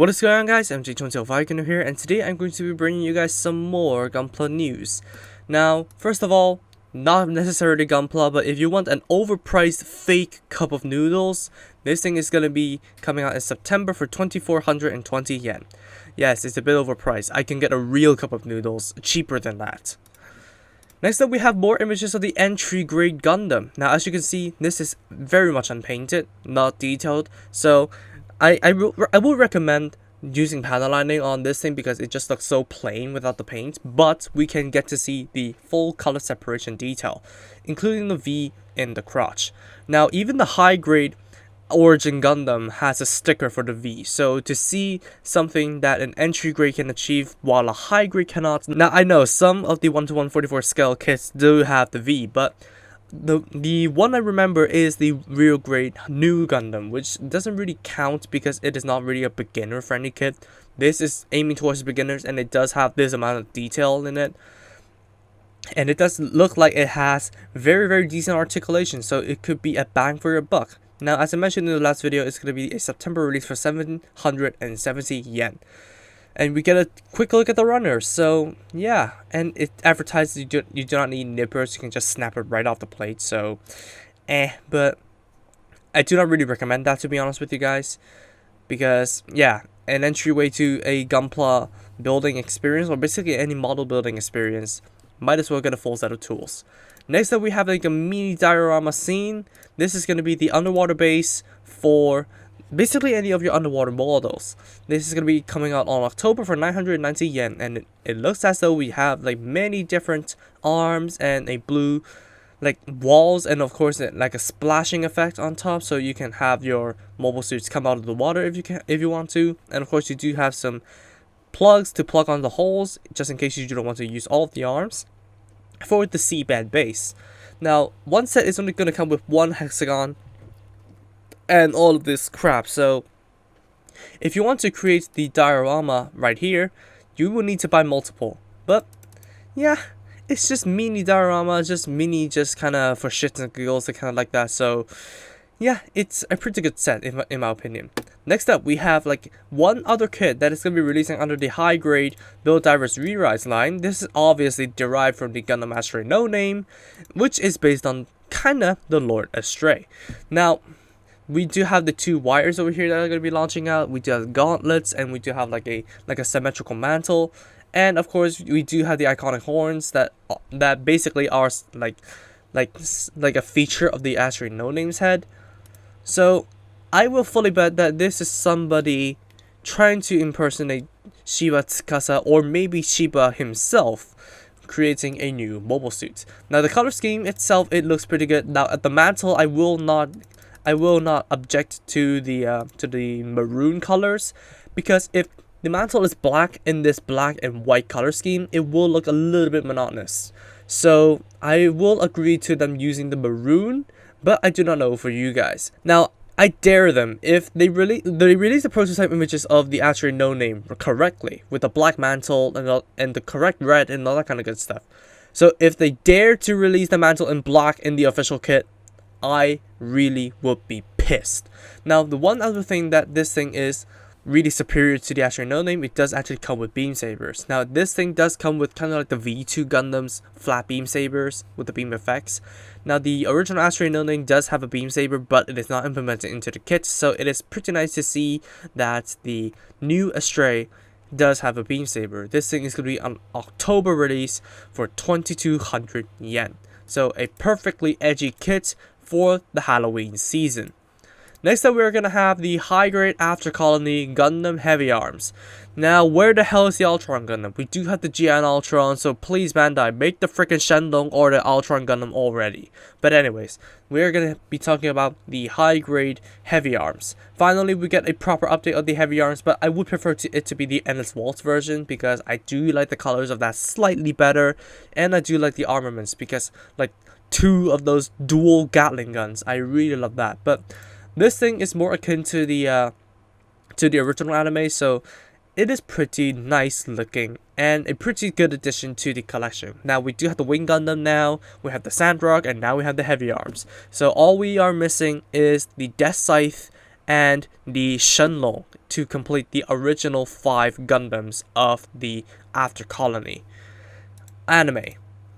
What is going on, guys? MJ2005 here, and today I'm going to be bringing you guys some more Gunpla news. Now, first of all, not necessarily Gunpla, but if you want an overpriced fake cup of noodles, this thing is going to be coming out in September for 2,420 yen. Yes, it's a bit overpriced. I can get a real cup of noodles cheaper than that. Next up, we have more images of the entry grade Gundam. Now, as you can see, this is very much unpainted, not detailed, so I will recommend using panel lining on this thing because it just looks so plain without the paint, but we can get to see the full color separation detail, including the V in the crotch. Now, even the high grade Origin Gundam has a sticker for the V, so to see something that an entry grade can achieve while a high grade cannot. Now, I know some of the 1:144 scale kits do have the V, but the one I remember is the real grade new Gundam, which doesn't really count because it is not really a beginner friendly kit. This is aiming towards beginners, and it does have this amount of detail in it, and it does look like it has very decent articulation, so it could be a bang for your buck. Now, as I mentioned in the last video, it's going to be a September release for 770 yen. And we get a quick look at the runners, so yeah, and it advertises you do not need nippers, you can just snap it right off the plate, so but I do not really recommend that, to be honest with you guys, because yeah, an entryway to a Gunpla building experience, or basically any model building experience, might as well get a full set of tools. Next up, we have like a mini diorama scene. This is going to be the underwater base for basically any of your underwater models. This is going to be coming out on October for 990 yen, and it looks as though we have like many different arms and a blue like walls, and of course like a splashing effect on top, so you can have your mobile suits come out of the water if you want to. And of course you do have some plugs to plug on the holes just in case you don't want to use all of the arms for the seabed base. Now, one set is only going to come with one hexagon and all of this crap, so if you want to create the diorama right here, you will need to buy multiple. But yeah, it's just mini diorama, just kind of for shits and giggles, kind of like that. So yeah, it's a pretty good set in my opinion. Next up, we have like one other kit that is going to be releasing under the high grade Build Divers Re-Rise line. This is obviously derived from the Gundam Astray No Name, which is based on kinda the Lord Astray. Now, we do have the two wires over here that are going to be launching out. We do have gauntlets, and we do have like a symmetrical mantle, and of course we do have the iconic horns that basically are like a feature of the Astray No Name's head. So I will fully bet that this is somebody trying to impersonate Shiba Tsukasa, or maybe Shiba himself, creating a new mobile suit. Now, the color scheme itself, it looks pretty good. Now, at the mantle, I will not object to the maroon colors, because if the mantle is black in this black and white color scheme, it will look a little bit monotonous. So I will agree to them using the maroon, but I do not know for you guys. Now, I dare them, if they release the prototype images of the Astray No Name correctly, with the black mantle and the correct red and all that kind of good stuff. So if they dare to release the mantle in black in the official kit, I really would be pissed. Now, the one other thing that this thing is really superior to the Astray No Name, it does actually come with beam sabers. Now, this thing does come with kind of like the V2 Gundam's flat beam sabers with the beam effects. Now, the original Astray No Name does have a beam saber, but it is not implemented into the kit, so it is pretty nice to see that the new Astray does have a beam saber. This thing is going to be an October release for 2,200 yen. So a perfectly edgy kit for the Halloween season. Next up, we're going to have the high-grade After Colony Gundam Heavyarms. Now, where the hell is the Ultron Gundam? We do have the GN Ultron, so please Bandai, make the freaking Shendong or the Ultron Gundam already. But anyways, we're going to be talking about the high-grade Heavyarms. Finally, we get a proper update of the Heavyarms, but I would prefer it to be the Endless Waltz version, because I do like the colors of that slightly better, and I do like the armaments, because like two of those dual Gatling guns, I really love that. But this thing is more akin to the original anime, so it is pretty nice looking and a pretty good addition to the collection. Now, we do have the Wing Gundam now, we have the Sandrock, and now we have the Heavyarms. So all we are missing is the Death Scythe and the Shenlong to complete the original 5 Gundams of the After Colony anime,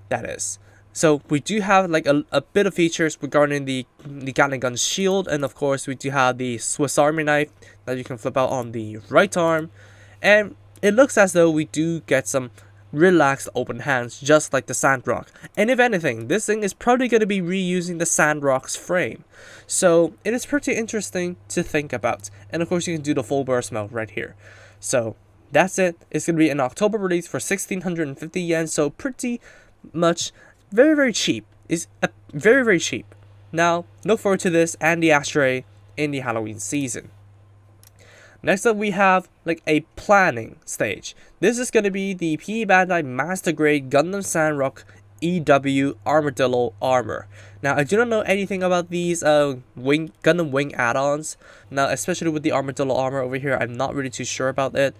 that is. So we do have like a bit of features regarding the Gatling gun shield, and of course we do have the Swiss Army knife that you can flip out on the right arm, and it looks as though we do get some relaxed open hands, just like the Sandrock. And if anything, this thing is probably going to be reusing the Sandrock's frame. So it is pretty interesting to think about. And of course you can do the full burst mode right here. So that's it. It's going to be an October release for 1650 yen. So pretty much very cheap. It's very cheap. Now look forward to this and the Astray in the Halloween season. Next up we have like a planning stage. This is going to be the P Bandai Master Grade Gundam Sandrock EW Armadillo Armor. Now I do not know anything about these Gundam Wing add-ons. Now especially with the Armadillo Armor over here, I'm not really too sure about it,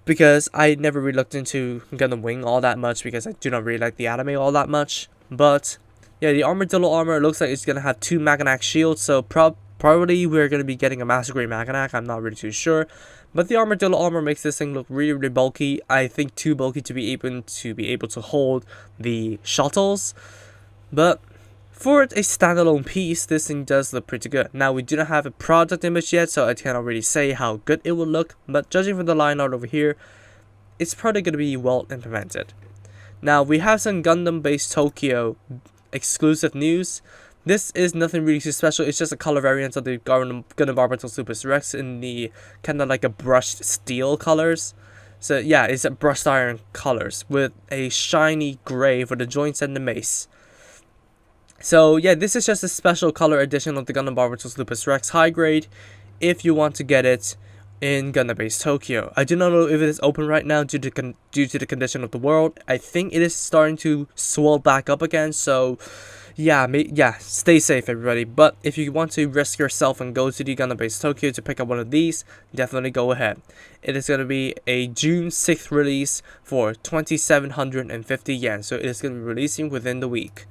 because I never really looked into Gundam Wing all that much, because I do not really like the anime all that much. But yeah, the Armadillo Armor looks like it's going to have 2 Maganac shields, so probably we're going to be getting a Master Grade Maganac. I'm not really too sure. But the Armadillo Armor makes this thing look really bulky. I think too bulky to be able to hold the shuttles. But for a standalone piece, this thing does look pretty good. Now we do not have a product image yet, so I cannot really say how good it will look. But judging from the line art over here, it's probably going to be well implemented. Now we have some Gundam based Tokyo exclusive news. This is nothing really too special. It's just a color variant of the Gundam Armadillo Super Rex in the kind of like a brushed steel colors. So yeah, it's a brushed iron colors with a shiny gray for the joints and the mace. So yeah, this is just a special color edition of the Gundam Armadillo Super Rex high grade if you want to get it in Gundam Base Tokyo. I do not know if it is open right now due to the condition of the world. I think it is starting to swell back up again, so yeah, stay safe everybody. But if you want to risk yourself and go to the Gundam Base Tokyo to pick up one of these, definitely go ahead. It is going to be a June 6th release for 2,750 yen, so it is going to be releasing within the week.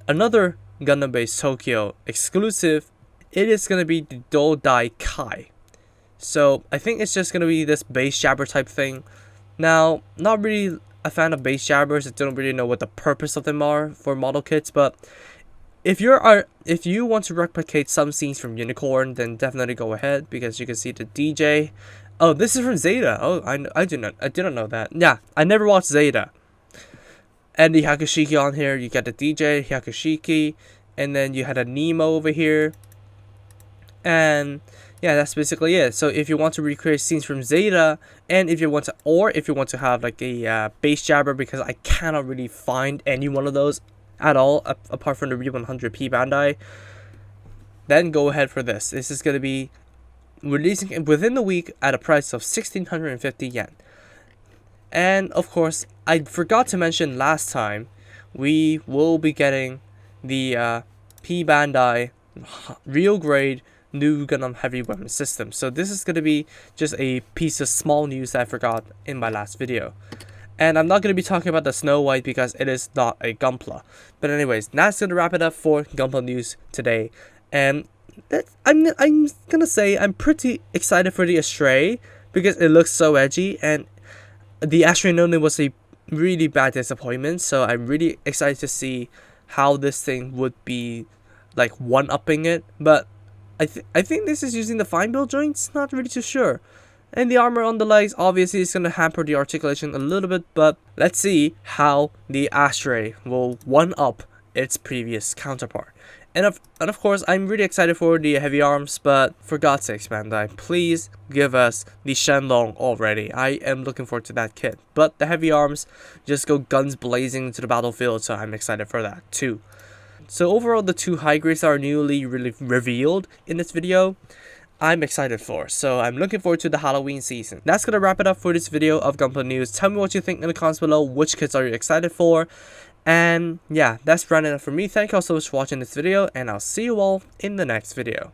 Another Gundam Base Tokyo exclusive, it is going to be the Dodai Kai. So I think it's just going to be this base jabber type thing. Now, not really a fan of base jabbers. I don't really know what the purpose of them are for model kits, but if you want to replicate some scenes from Unicorn, then definitely go ahead, because you can see the DJ. Oh, this is from Zeta. Oh, I didn't know that. Yeah, I never watched Zeta. And the Hakushiki on here, you get the DJ Hakushiki, and then you had a Nemo over here, and yeah, that's basically it. So if you want to recreate scenes from Zeta, and if you want to have like a base jabber, because I cannot really find any one of those at all apart from the Re100P Bandai, then go ahead for this. This is going to be releasing within the week at a price of 1,650 yen. And of course, I forgot to mention last time, we will be getting the P Bandai real grade new Gundam heavy weapon system. So this is going to be just a piece of small news that I forgot in my last video. And I'm not going to be talking about the Snow White because it is not a Gunpla. But anyways, that's going to wrap it up for Gunpla news today. And I'm going to say I'm pretty excited for the Astray because it looks so edgy, and the Astray Noni was a really bad disappointment, so I'm really excited to see how this thing would be like one-upping it. But I think this is using the fine build joints, not really too sure. And the armor on the legs obviously is going to hamper the articulation a little bit, but let's see how the Astray will one-up its previous counterpart. And of course, I'm really excited for the Heavyarms, but for God's sakes, Bandai, please give us the Shenlong already. I am looking forward to that kit. But the Heavyarms just go guns blazing into the battlefield, so I'm excited for that too. So overall, the 2 high grades are newly revealed in this video, I'm excited for. So I'm looking forward to the Halloween season. That's going to wrap it up for this video of Gunpla News. Tell me what you think in the comments below. Which kits are you excited for? And yeah, that's rounding up for me. Thank you all so much for watching this video, and I'll see you all in the next video.